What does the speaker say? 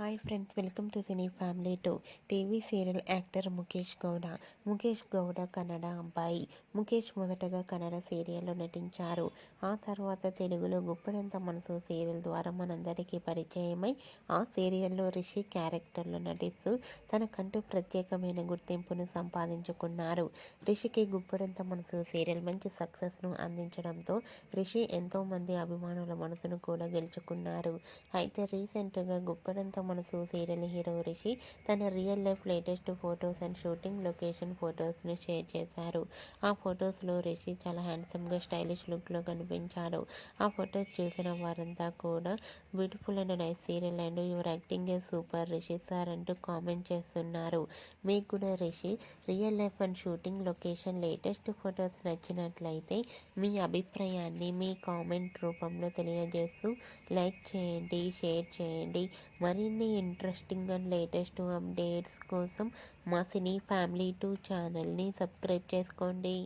Hi friends, welcome to cine family 2. TV serial actor Mukesh Gowda. Mukesh Gowda Kannada అబ్బాయి. ముఖేష్ మొదటగా కన్నడ సీరియల్లో నటించారు. ఆ తర్వాత తెలుగులో గుప్పెడంత మనసు సీరియల్ ద్వారా మనందరికీ పరిచయమై ఆ సీరియల్లో రిషి క్యారెక్టర్లో నటిస్తూ తనకంటూ ప్రత్యేకమైన గుర్తింపును సంపాదించుకున్నారు. రిషికి గుప్పెడంత మనసు సీరియల్ మంచి సక్సెస్ను అందించడంతో రిషి ఎంతోమంది అభిమానుల మనసును కూడా గెలుచుకున్నారు. అయితే రీసెంట్గా గుప్పెడంత మనసు సీరియల్ హీరో రిషి తన real life latest photos and shooting location ఫొటోస్ని షేర్ చేశారు. ఆ ఫొటోస్లో రిషి చాలా హ్యాండ్సమ్గా స్టైలిష్ లుక్లో కనిపించారు. ఆ ఫొటోస్ చూసిన వారంతా కూడా beautiful and nice serial and your acting A super Rishi sir అంటూ కామెంట్ చేస్తున్నారు. మీకు కూడా Rishi real life and shooting location latest photos నచ్చినట్లయితే మీ అభిప్రాయాన్ని మీ కామెంట్ రూపంలో తెలియజేస్తూ లైక్ చేయండి, షేర్ చేయండి. మరిన్ని ఇంట్రెస్టింగ్ అండ్ లేటెస్ట్ అప్డేట్స్ కోసం మా సినీ ఫ్యామిలీ 2 ఛానల్ని సబ్స్క్రైబ్ చేసుకోండి.